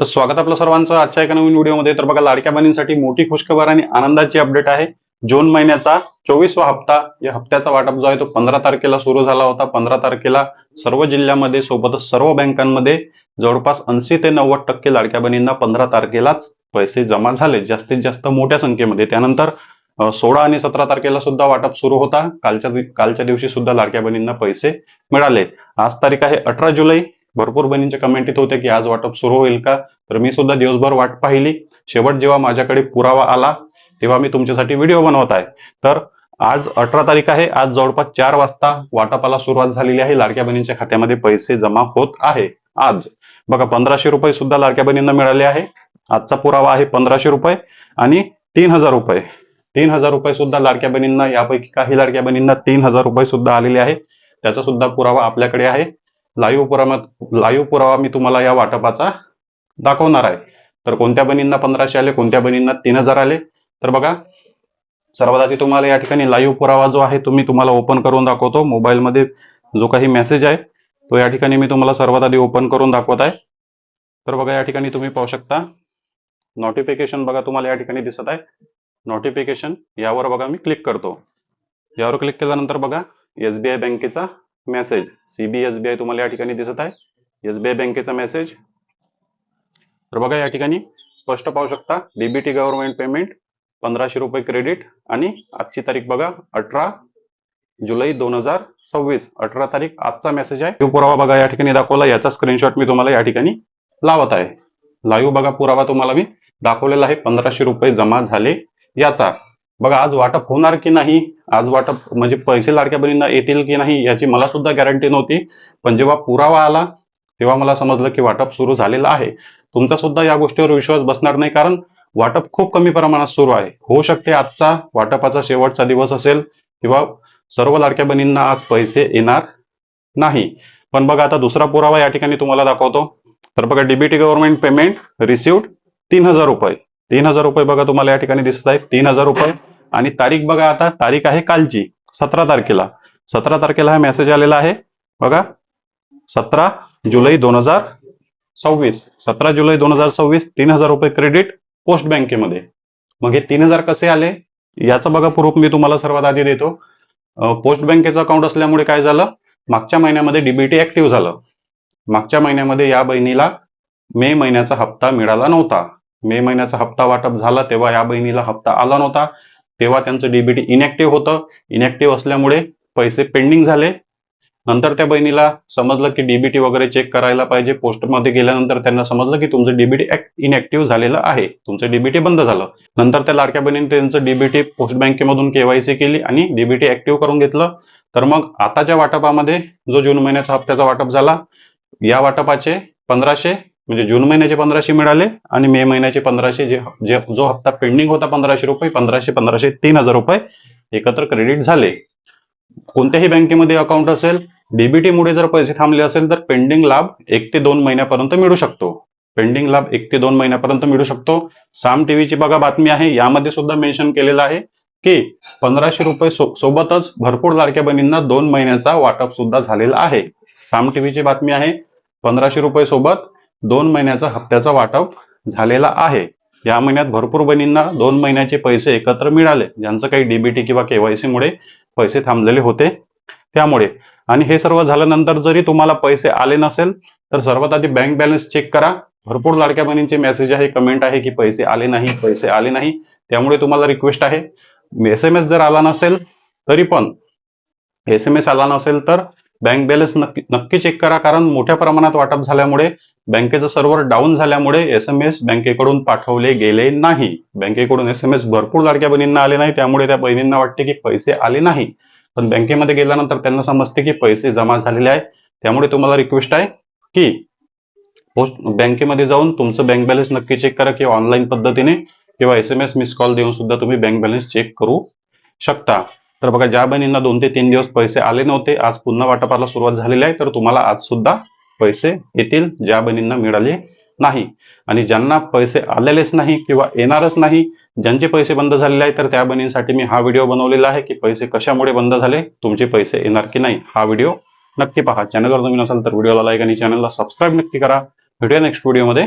तर स्वागत आपलं सर्वांचं आजच्या एका नवीन व्हिडिओमध्ये. तर बघा, लाडक्या बहिणींसाठी मोठी खुशखबर आणि आनंदाची अपडेट आहे. जून महिन्याचा 24वा हप्ता, या हप्त्याचा वाटप जो आहे तो 15 तारखेला सुरू झाला होता. 15 तारखेला सर्व जिल्ह्यामध्ये सोबतच सर्व बँकांमध्ये जवळपास 80 ते 90% लाडक्या बहिणींना 15 तारखेलाच पैसे जमा झाले, जास्तीत जास्त मोठ्या संख्येमध्ये. त्यानंतर 16 आणि 17 तारखेला सुद्धा वाटप सुरू होता. कालच्या दिवशी सुद्धा लाडक्या बहिणींना पैसे मिळाले. आज तारीख आहे 18 जुलै. भरपूर बहिणींचे कमेंट येत होते की आज वाटप सुरू होईल का. तर मी सुद्धा दिवसभर वाट पाहिली. शेवट जेव्हा माझ्याकडे पुरावा आला तेव्हा मी तुमच्यासाठी व्हिडिओ बनवत आहे. तर आज 18 तारीख आहे. आज जवळपास 4 वाजता वाटपाला सुरुवात झालेली आहे. लाडक्या बहिणींच्या खात्यामध्ये पैसे जमा होत आहे. आज बघा, 1500 रुपये सुद्धा लाडक्या बहिणींना मिळाले आहे. आजचा पुरावा आहे 1500 रुपये आणि 3000 रुपये. 3000 रुपये सुद्धा लाडक्या बहिणींना, यापैकी काही लाडक्या बहिणींना 3000 रुपये सुद्धा आलेले आहे. त्याचा सुद्धा पुरावा आपल्याकडे आहे. लाईव्ह पुरावा मी तुम्हाला या वाटपाचा दाखवणार आहे. तर कोणत्या बहिणींना 1500 आले, कोणत्या बहिणींना 3000 आले. तर बघा, सर्वात आधी तुम्हाला या ठिकाणी लाईव्ह पुरावा जो आहे तो मी तुम्हाला ओपन करून दाखवतो. मोबाईलमध्ये जो काही मेसेज आहे तो या ठिकाणी मी तुम्हाला सर्वात आधी ओपन करून दाखवत आहे. तर बघा, या ठिकाणी तुम्ही पाहू शकता नोटिफिकेशन. बघा, तुम्हाला या ठिकाणी दिसत आहे नोटिफिकेशन. यावर बघा मी क्लिक करतो. यावर क्लिक केल्यानंतर बघा, SBI बँकेचा मेसेज, CBSBI तुम्हाला या ठिकाणी दिसत आहे. SBI बँकेचा मेसेज. तर बघा, या ठिकाणी स्पष्ट पाहू शकता DBT गव्हर्नमेंट पेमेंट 1500 रुपये क्रेडिट. आणि आजची तारीख बघा 18 जुलै 2026. 18 तारीख आजचा मेसेज आहे. पुरावा बघा या ठिकाणी दाखवला. याचा स्क्रीनशॉट मी तुम्हाला या ठिकाणी लावत आहे. लाईव्ह बघा पुरावा तुम्हाला मी दाखवलेला आहे. 1500 रुपये जमा झाले याचा. बघा, आज वाटप होणार की नाही, आज वाटप म्हणजे पैसे लाडक्या बहिणींना येतील की नाही याची मला सुद्धा गॅरंटी नव्हती. पण जेव्हा पुरावा आला तेव्हा मला समजलं की वाटप सुरू झालेलं आहे. तुमचा सुद्धा या गोष्टीवर विश्वास बसणार नाही, कारण वाटप खूप कमी प्रमाणात सुरू आहे. होऊ शकते आजचा वाटपाचा शेवटचा दिवस असेल किंवा सर्व लाडक्या बहिणींना आज पैसे येणार नाही. पण बघा, आता दुसरा पुरावा या ठिकाणी तुम्हाला दाखवतो. तर बघा, DBT गव्हर्नमेंट पेमेंट रिसिव्ड 3000 रुपये. 3000 रुपये बघा तुम्हाला या ठिकाणी दिसत आहेत. 3000 रुपये. आणि तारीख बघा, आता तारीख आहे कालची 17 तारखेला. 17 तारखेला हा मेसेज आलेला आहे. बघा, 17 जुलै 2026. 17 जुलै 2026. 3000 रुपये क्रेडिट पोस्ट बँकेमध्ये. मग हे 3000 कसे आले याचं बघा प्रूफ मी तुम्हाला सर्वात आधी देतो. पोस्ट बँकेचं अकाउंट असल्यामुळे काय झालं, मागच्या महिन्यामध्ये DBT ऍक्टिव्ह झालं. मागच्या महिन्यामध्ये या बहिणीला मे महिन्याचा हप्ता मिळाला नव्हता. मे महिन्याचा हप्ता वाटप झाला तेव्हा या बहिणीला हप्ता आला नव्हता. तेव्हा त्यांचं DBT इनॅक्टिव्ह होतं. इनॅक्टिव्ह असल्यामुळे पैसे पेंडिंग झाले. नंतर त्या बहिणीला समजलं की DBT वगैरे चेक करायला पाहिजे. पोस्टमध्ये गेल्यानंतर त्यांना समजलं की तुमचं DBT इनॅक्टिव्ह झालेलं आहे, तुमचं DBT बंद झालं. नंतर त्या लाडक्या बहिणीने त्यांचं DBT पोस्ट बँकेमधून KYC केली आणि DBT ऍक्टिव्ह करून घेतलं. तर मग आताच्या वाटपामध्ये जो जून महिन्याचा हप्त्याचा वाटप झाला, या वाटपाचे 1500 म्हणजे जून महिन्याचे 1500 मिळाले आणि मे महिन्याचे 1500, जो हप्ता पेंडिंग होता 1500 रुपये, 1500 3000 रुपये एकत्र क्रेडिट झाले. कोणत्याही बँकेमध्ये अकाउंट असेल, DBT मुळे जर पैसे थांबले असेल तर पेंडिंग लाभ 1 ते 2 महिन्यापर्यंत मिळू शकतो. पेंडिंग लाभ 1 ते 2 महिन्यापर्यंत मिळू शकतो. साम टीव्हीची बघा बातमी आहे, यामध्ये सुद्धा मेन्शन केलेलं आहे की 1500 रुपये सोबतच भरपूर लाडक्या बहिणींना 2 महिन्याचा वाटप सुद्धा झालेला आहे. साम टीव्हीची बातमी आहे, 1500 रुपये सोबत 2 महिन्याचा हप्त्याचा वाटप झालेला आहे. या महिन्यात भरपूर बहिणींना 2 महिन्याचे पैसे एकत्र मिळाले, ज्यांचं काही DBT किंवा KYC मुळे पैसे थांबलेले होते त्यामुळे. आणि हे सर्व झाल्यानंतर जरी तुम्हाला पैसे आले नसेल तर सर्वात आधी बँक बॅलन्स चेक करा. भरपूर लाडक्या बहिणींचे मेसेज आहे, कमेंट आहे की पैसे आले नाही, पैसे आले नाही. त्यामुळे तुम्हाला रिक्वेस्ट आहे, SMS जर आला नसेल तरी पण, SMS आला नसेल तर बँक बॅलन्स नक्की चेक करा. कारण मोठ्या प्रमाणात वाटप झाल्यामुळे, बँकेचं सर्व्हर डाऊन झाल्यामुळे SMS बँकेकडून पाठवले गेले नाही. बँकेकडून SMS भरपूर लाडक्या बहिणींना आले नाही, त्यामुळे त्या बहिणींना वाटते की पैसे आले नाही. पण बँकेमध्ये गेल्यानंतर त्यांना समजते की पैसे जमा झालेले आहे. त्यामुळे तुम्हाला रिक्वेस्ट आहे की बँकेमध्ये जाऊन तुमचं बँक बॅलन्स नक्की चेक करा, किंवा ऑनलाईन पद्धतीने किंवा SMS मिस कॉल देऊन सुद्धा तुम्ही बँक बॅलन्स चेक करू शकता. तर बघा, ज्या बहिणींना 2 ते 3 दिवस पैसे आले नव्हते, आज पुन्हा वाटपाला सुरुवात झालेली आहे. तर तुम्हाला आज सुद्धा पैसे येतील, ज्या बहिणींना मिळाले नाही. आणि ज्यांना पैसे आलेलेच नाही किंवा येणारच नाही, ज्यांचे पैसे बंद झालेले आहे, तर त्या बहिणींसाठी मी हा व्हिडिओ बनवलेला आहे की पैसे कशामुळे बंद झाले, तुमचे पैसे येणार की नाही. हा व्हिडिओ नक्की पहा. चॅनलवर नवीन असाल तर व्हिडिओला लाईक आणि चॅनलला सबस्क्राईब नक्की करा. भेटूया नेक्स्ट व्हिडिओमध्ये.